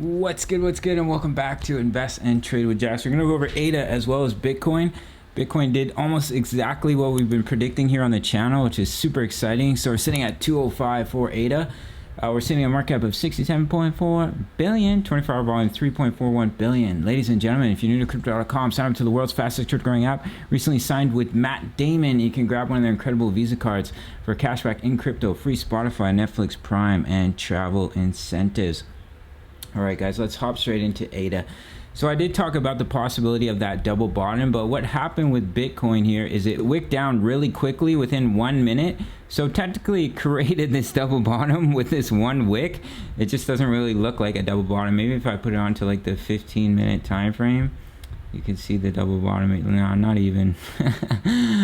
What's good, and welcome back to Invest and Trade with Jax. We're going to go over ADA as well as Bitcoin. Bitcoin did almost exactly what we've been predicting here on the channel, which is super exciting. So we're sitting at 205 for ADA. We're sitting at a market cap of 67.4 billion, 24-hour volume 3.41 billion. Ladies and gentlemen, if you're new to crypto.com, sign up to the world's fastest crypto growing app. Recently signed with Matt Damon. You can grab one of their incredible Visa cards for cashback in crypto, free Spotify, Netflix, Prime, and travel incentives. All right, guys, let's hop straight into ADA. So I did talk about the possibility of that double bottom, but what happened with Bitcoin here is it wicked down really quickly within 1 minute. So technically it created this double bottom with this one wick. It just doesn't really look like a double bottom. Maybe if I put it onto like the 15-minute time frame, you can see the double bottom. No, not even.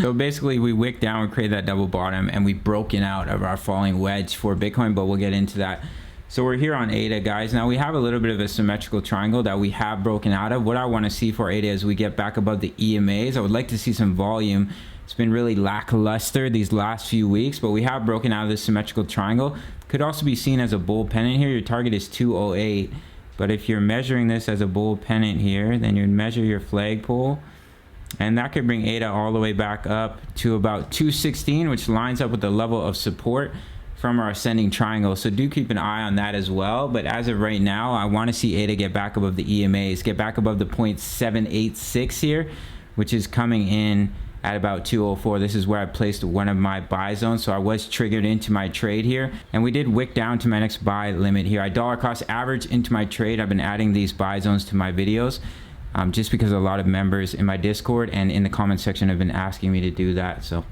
So basically we wicked down, we created that double bottom, and we've broken out of our falling wedge for Bitcoin, but we'll get into that. So we're here on ADA, guys. Now we have a little bit of a symmetrical triangle that we have broken out of. What I want to see for ADA is we get back above the EMAs. I would like to see some volume. It's been really lackluster these last few weeks, but we have broken out of this symmetrical triangle. Could also be seen as a bull pennant here. Your target is 208, but if you're measuring this as a bull pennant here, then you'd measure your flagpole, and that could bring ADA all the way back up to about 216, which lines up with the level of support from our ascending triangle. So do keep an eye on that as well. But as of right now, I want to see ADA get back above the EMAs, get back above the 0.786 here, which is coming in at about 204. This is where I placed one of my buy zones, so I was triggered into my trade here, and we did wick down to my next buy limit here. I dollar cost average into my trade. I've been adding these buy zones to my videos just because a lot of members in my Discord and in the comment section have been asking me to do that. So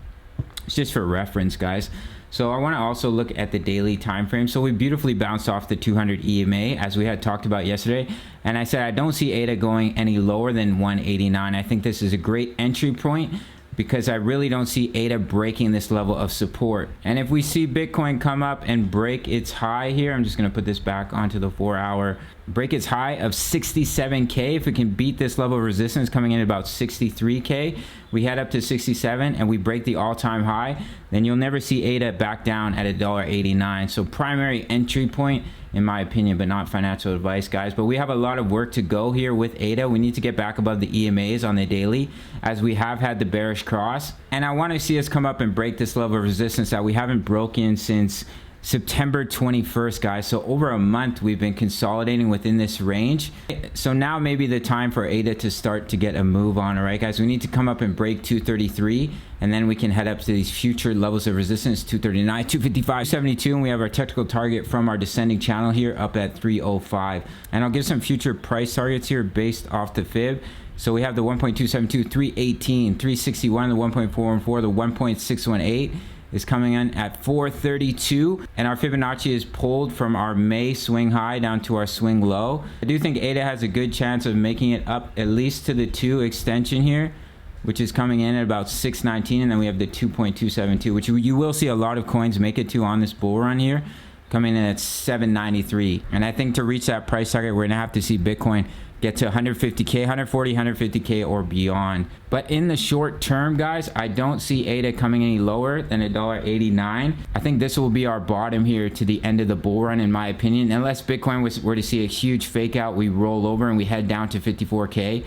it's just for reference, guys. So I want to also look at the daily time frame. So we beautifully bounced off the 200 EMA as we had talked about yesterday, and I said I don't see ADA going any lower than 189. I think this is a great entry point because I really don't see ADA breaking this level of support. And if we see Bitcoin come up and break its high here, I'm just going to put this back onto the 4-hour, break its high of 67K. If we can beat this level of resistance coming in at about 63K, we head up to 67 and we break the all-time high, then you'll never see ADA back down at $1.89. So primary entry point in my opinion, but not financial advice, guys. But we have a lot of work to go here with ADA. We need to get back above the EMAs on the daily, as we have had the bearish cross, and I want to see us come up and break this level of resistance that we haven't broken since September 21st, guys. So over a month we've been consolidating within this range. So now maybe the time for ADA to start to get a move on. All right, guys, we need to come up and break 233, and then we can head up to these future levels of resistance: 239, 255, 72, and we have our technical target from our descending channel here up at 305. And I'll give some future price targets here based off the fib. So we have the 1.272, 318, 361, the 1.414, the 1.618 is coming in at 432, and our Fibonacci is pulled from our May swing high down to our swing low. I do think ADA has a good chance of making it up at least to the 2 extension here, which is coming in at about 619, and then we have the 2.272, which you will see a lot of coins make it to on this bull run here, coming in at 793. And I think to reach that price target, we're gonna have to see Bitcoin get to 150K, 140, 150K or beyond. But in the short term, guys, I don't see ADA coming any lower than $1.89. I think this will be our bottom here to the end of the bull run, in my opinion, unless Bitcoin were to see a huge fake out, we roll over and we head down to 54K.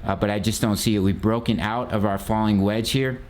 But I just don't see it. We've broken out of our falling wedge here.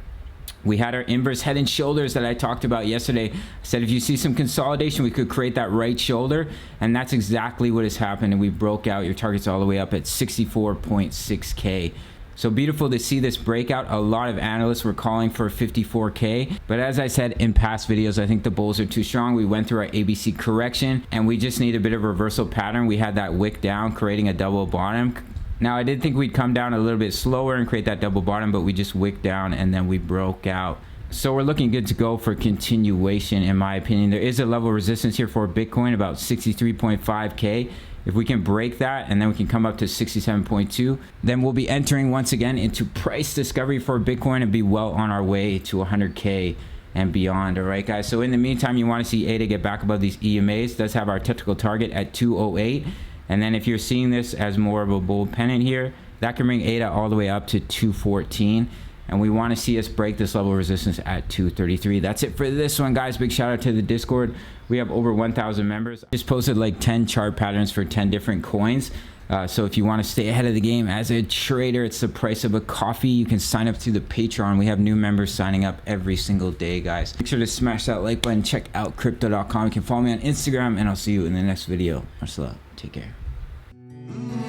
We had our inverse head and shoulders that I talked about yesterday. I said if you see some consolidation, we could create that right shoulder, and that's exactly what has happened, and we broke out. Your target's all the way up at 64.6K. So beautiful to see this breakout. A lot of analysts were calling for 54K, but as I said in past videos, I think the bulls are too strong. We went through our ABC correction, and we just need a bit of a reversal pattern. We had that wick down, creating a double bottom. Now, I did think we'd come down a little bit slower and create that double bottom, but we just wicked down and then we broke out. So we're looking good to go for continuation, in my opinion. There is a level of resistance here for Bitcoin, about 63.5K. If we can break that and then we can come up to 67.2, then we'll be entering once again into price discovery for Bitcoin and be well on our way to 100K and beyond. All right, guys. So in the meantime, you want to see ADA get back above these EMAs. It does have our technical target at 208. And then if you're seeing this as more of a bull pennant here, that can bring ADA all the way up to 214. and we want to see us break this level of resistance at 233. That's it for this one, guys. Big shout out to the Discord. We have over 1,000 members. Just posted like 10 chart patterns for 10 different coins. So if you want to stay ahead of the game as a trader, it's the price of a coffee. You can sign up to the Patreon. We have new members signing up every single day, guys. Make sure to smash that like button. Check out crypto.com. You can follow me on Instagram, and I'll see you in the next video. Much love. Take care.